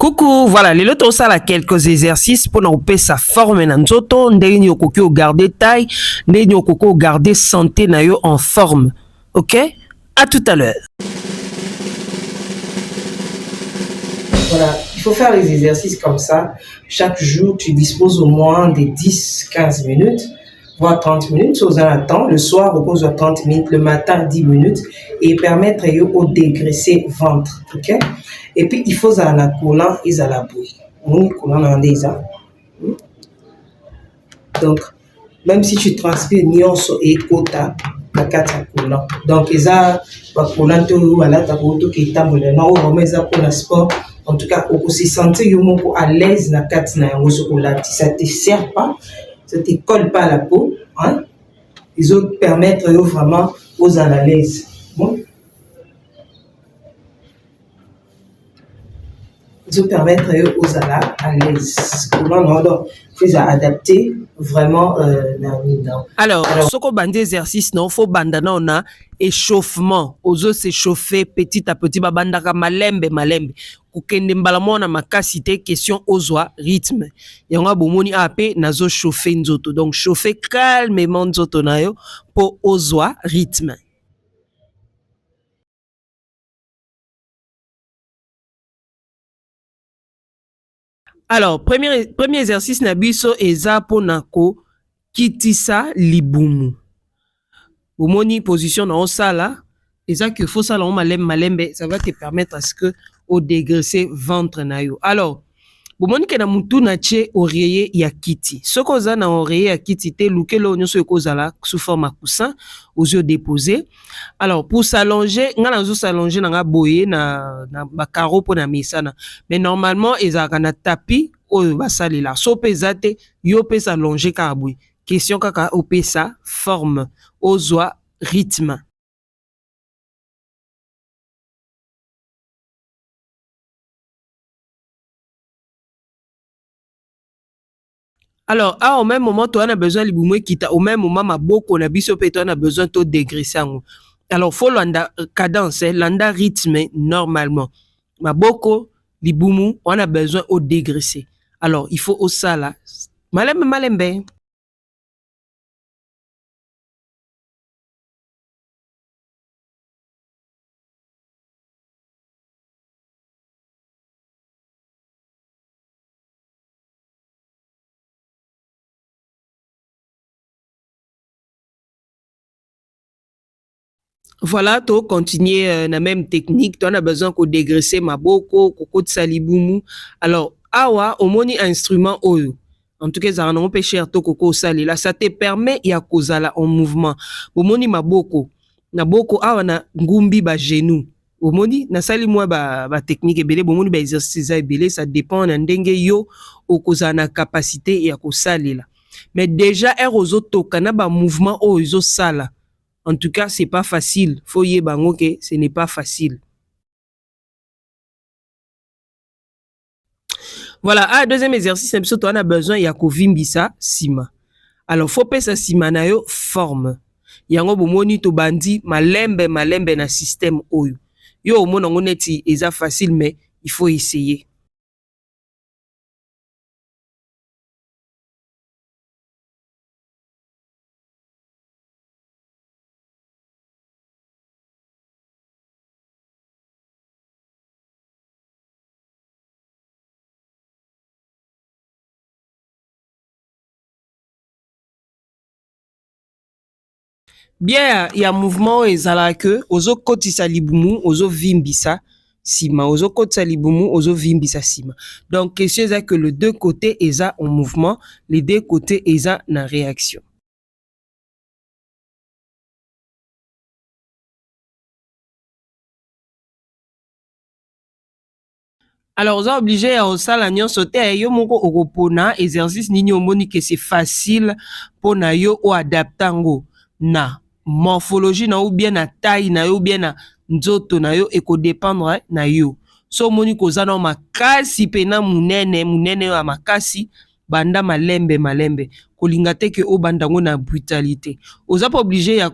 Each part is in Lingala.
Coucou, voilà, les lotos ça là quelques exercices pour nous payer sa forme na nzoto, ndenge ni okoko garder taille, ndenge ni okoko garder santé na yo en forme. OK? À tout à l'heure. Voilà, il faut faire les exercices comme ça. Chaque jour, tu disposes au moins de 10-15 minutes, voire 30 minutes aux temps. Le soir, au cours de 30 minutes, le matin, 10 minutes, et permettre au dégraisser ventre. OK? Et puis, il faut à la collant et à la bouille. Donc, même si tu transpires nyonso et quota, la carte à collant. Donc, ils ont collant tout voilà, ta photo qui est tambouré. Non, on remet ça pour le sport. En tout cas, on se sentir à l'aise dans la carte na ça te sert pas, ça te colle pas à la peau, hein? Ils ont permettre vraiment aux à l'aise. Bon? Ils ont permettre aux à l'aise. Non, faut adapter vraiment Alors, ce qu'on bande exercice, non, faut bandana on a échauffement. Ozo s'échauffer petit à petit, bandaka malembe. Kukende mbalamo na makasite question ozwa rythme. Yanga bomoni ape nazo chauffer nzoto. Donc chauffer calmement nzoto na yo pour ozwa rythme. Alors, premier exercice na biso eza ponako kitisa libumu. Bomoni position na osala, eza que faut sala malembe, ça va te permettre à ce que au dégraisser ventre na yo. Alors, bomoni ke na mutu na tche oreiller ya kiti. Soko za na oreiller ya kiti te lukelo nyonso ekozala sous forme à coussin aux yeux déposés. Alors, pour s'allonger, nga na zo s'allonger na nga boye na ba carreau pour na misana. Mais normalement, ezaka na tapis oyo basali la. So pesate yo pe s'allonger ka boye. Question kaka opesa forme ozwa rythme. Alors, au même moment, toi, on a besoin de liboumé kita. Au même moment, ma boko, on a biso pe, toi, on a besoin de dégraisser. Alors, faut l'anda cadence, l'anda rythme normalement. Ma boko, liboumou, on a besoin de dégraisser. Alors, il faut au sala. Malembe. Voilà, tu continuer la même technique. Tu as besoin de dégraisser ma boko, coco de saliboumou. Alors, awa, au moni instrument oyo. En tout cas, ça n'a pas cher to coco sali. Là, ça te permet ya kozala en mouvement. Au moni ma boko. Na boko awa na ngumbi ba genou. Au moni na sali moi ba technique ebele, au moni ba exercice ebele, ça dépend na ndenge yo o kozala na capacité ya kosali là. Mais déjà, erozo tokana ba mouvement oyo sala. En tout cas, c'est pas facile. Faut y bango que ce n'est pas facile. Voilà, deuxième exercice, on a besoin ya kovimbisa sima. Alors, faut pesa sima na yo forme. Yango bomoni to bandi malembe na système oyo. Yo omona ngoneti eza facile mais il faut essayer. Bien, il y a mouvement ezala que ozo kotisa libumu, ozo vimbisa sima, ozo kotisa libumu, ozo vimbisa sima. Donc, question est que les deux côtés eza en mouvement, les deux côtés eza na réaction. Alors, vous êtes obligé à osala nyonso te yo moko okopona exercice nini omoni que c'est facile pour na yo o adaptango na morphologie na ou bien na taille na yo ou bien na nzoto na yo eko dépendre na yo. So omoni koza na makasi pe na munene ya makasi banda malembe kolinga te ke o bandango na brutalité. Oza pas obligé ya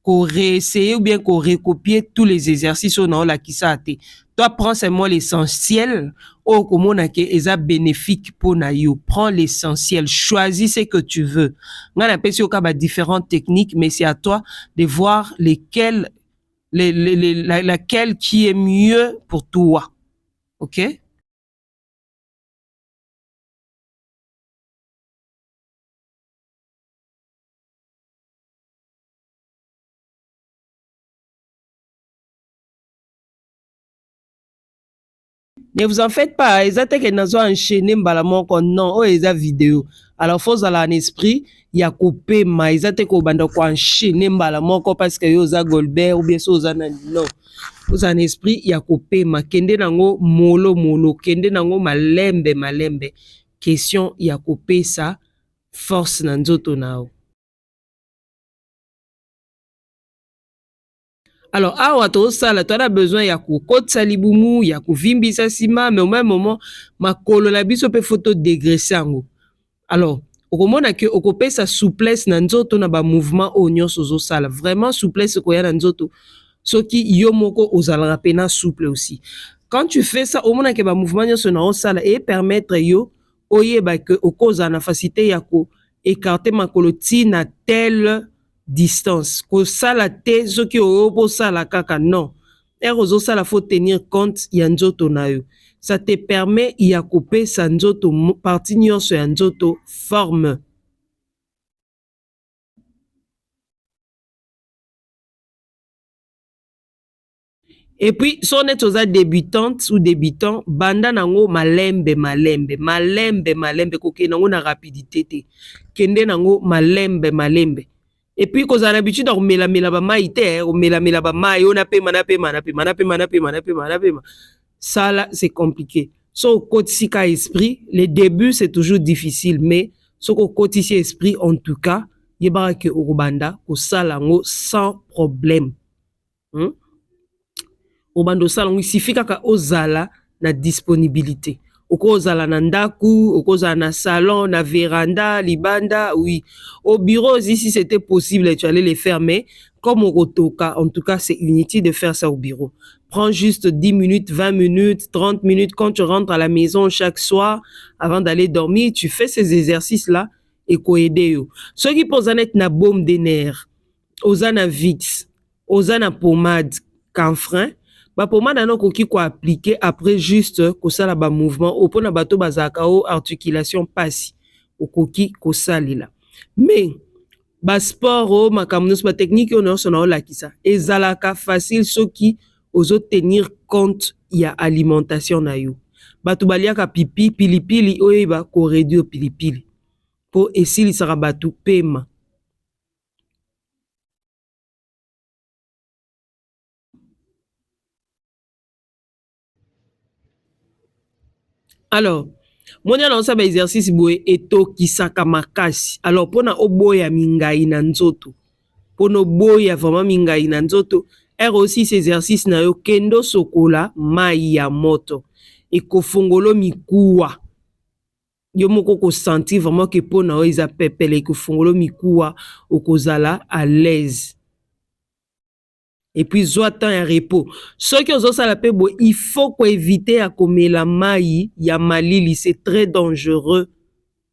qu'on réessayer ou bien qu'on recopier tous les exercices au nom la qui ça te. Toi, prends seulement l'essentiel, au comment que est bénéfique pour naïo. Prends l'essentiel, choisis ce que tu veux. On appelle ça différentes techniques, mais c'est à toi de voir lesquelles, laquelle qui est mieux pour toi. OK? Ne vous en faites pas, ils étaient que nous enchaîné mbalamoko non, oh ils vidéo. Alors faut à un esprit, il y a coupé ma, ils étaient ko banda ko enchaîner mbalamoko parce que yo za Goldberg ou bien so za non. Vous un esprit, il y a coupé ma kende nango molo kende nango malembe. Question il y a coupé ça force na nzoto nao. Alors, awa tosala, tu as besoin ya kokotisa libumu, ya kovimbisa sima, mais au même moment, makolo na biso pe photo dégraisser yango. Alors, okomona ke okopesa souplesse na nzoto na ba mouvement o nyonso ozosala. Vraiment souplesse koya na nzoto. Soki yo moko ozalaka pena souple aussi. Quand tu fais ça, omona ke ba mouvement nyonso na osala et permettre yo oyeba ke okoza na facilité ya ko écarter makolo ti na tel distance. Ko sala te soki opo sala kaka non. Ozo sala faut tenir compte ya nzoto na yo. Ça te permet ya couper sa nzoto partie nyonso ya nzoto forme. Et puis, si on est aux débutante ou débutant, banda nango malembe, koke nango na rapidité te. Kende nango malembe. Et puis, quand on a l'habitude de mela ba mai te, mela ba mai, on a pema. Ça là, c'est compliqué. So, kotisika esprit, les débuts, c'est toujours difficile, mais so kotisi esprit, en tout cas, yebara ke urubanda, ko salango sans problème. Obando salon signifie kaka ozala na disponibilité. Oko ozala na ndaku, oko ozala na salon, na véranda, libanda, oui. Au bureau, si c'était possible, tu allais les faire, mais comme au rotoka, en tout cas, c'est inutile de faire ça au bureau. Prends juste 10 minutes, 20 minutes, 30 minutes quand tu rentres à la maison chaque soir, avant d'aller dormir, tu fais ces exercices-là et aider. Ceux qui posent na baume des nerfs, ozana Vicks, ozana pommade, camfrin, ba pomade na koki ko appliquer après juste ko sala ba mouvement au pona bato bazaka o articulation passe au koki ko salila. Mais ba sport o makamnos ba technique on a sona la kisa ezalaka facile soki ozo tenir compte ya alimentation na yo. Bato baliaka pipi pilipili oyeba ko réduire pilipili po esili saka bato pema. Alors, moi na ça ba exercice boye etokisaka makasi. Alors pona oboya mingai na nzoto. Pona oboya vraiment mingai na nzoto, aussi ces exercices na yo kendo sokola mai ya moto. Et kofongolo mikuwa. Yo moko ko sentir vraiment que pona o isa pepele kofongolo mikuwa okozala à l'aise. Et puis zoatan un repos. Ce qui ont ça la pebo, il faut qu'on évite à comer la maï, ya malili, c'est très dangereux.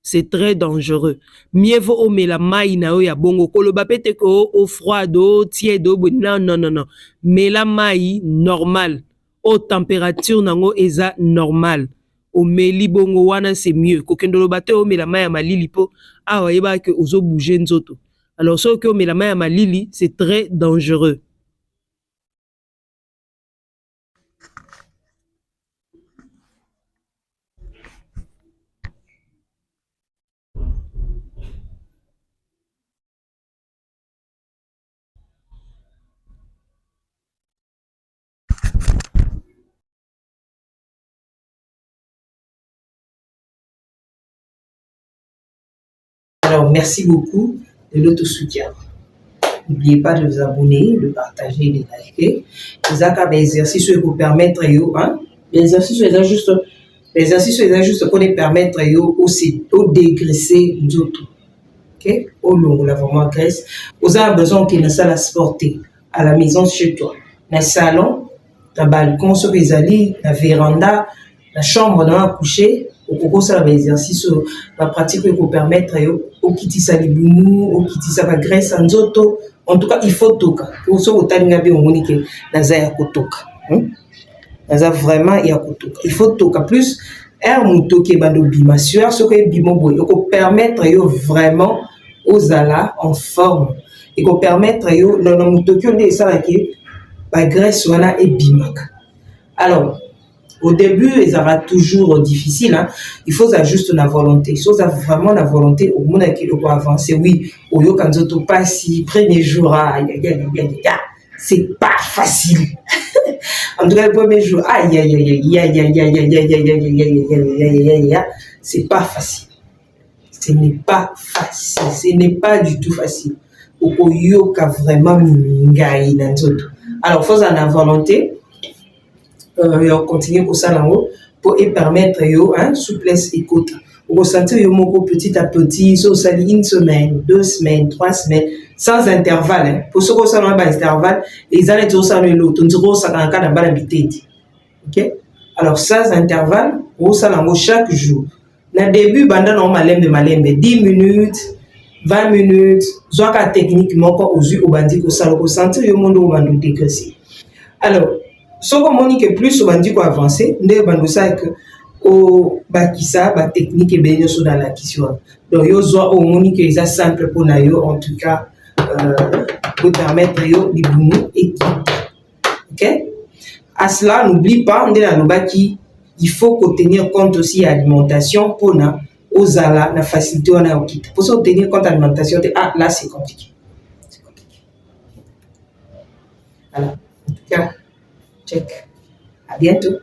C'est très dangereux. Mieux vaut omer la maï na ya bongo kolo bapete ko au froid d'eau, tiède d'eau, non. Mais la maï normal, au température nango eza normal. Au meli bongo wana c'est mieux. Kokendolo bate omer la maï ya malili po, ah ouais ba que ozo bouger nzoto. Alors ce que omer la maï ya malili, c'est très dangereux. Alors, merci beaucoup de votre soutien. N'oubliez pas de vous abonner, de partager, de liker. Les exercices qui vous permettent, les exercices juste pour les permettre aussi de dégraisser d'autres. ok, au long, la vraiment graisse. Vous avez besoin qu'il y ait une salle à sporter à la maison chez toi. Un salon, un balcon, sur les allées, la véranda, la chambre dans la coucher. Au cours de l'exercice, la pratique peut permettre au qui tisse les boumous, au qui tisse la graisse en zoto. En tout cas, il faut toka. Pour ça, au temps où on dit que naza ya kotoka. Naza vraiment ya kotoka. Il faut toka plus. Un mouton qui est bando bima sur ce que bimo boy. Il faut permettre vraiment aux alas en forme. Il faut permettre non non mouton qui on dit ça là qui la graisse wana et bimak. Alors au début, il sera toujours difficile. Hein. Il faut juste la volonté. Il faut vraiment la volonté au monde qui doit avancer. Oui, au yo quand tu passes si premier jour, c'est pas facile. En tout cas, le premier jour, c'est pas facile. Ce n'est pas facile. Ce n'est pas du tout facile. Au yo ka vraiment mingai dans tout. Alors, il faut la volonté. On continue pour ça là-haut pour permettre souplesse et côte. Vous ressentez petit à petit, ça une semaine, 2 semaines, 3 semaines, sans intervalle. Hein. Pour ce que ça n'a pas d'intervalle, ils allaient tout ça le lot. On dirait ça dans le cas d'un balabité. Ok? Alors sans intervalle, vous ça là chaque jour. Dans le début, pendant non malembe 10 minutes, 20 minutes, soit qu'à techniquement pas aux yeux au bandit que ça le ressentir le monde au bandit dégraissé. Alors ce qu'on dit que plus on dit qu'on avance, ne bando ça que au bakisa ba technique et bien sûr dans la question. Donc yo zo au moni que ça simple pour na yo en tout cas pour permettre yo di boumou et OK. À cela n'oublie pas on est dans le baki il faut qu'on tenir compte aussi alimentation pour na aux ala la facilité on a au kit. Pour ça tenir compte alimentation là c'est compliqué. C'est compliqué. Voilà. En tout cas check. À bientôt.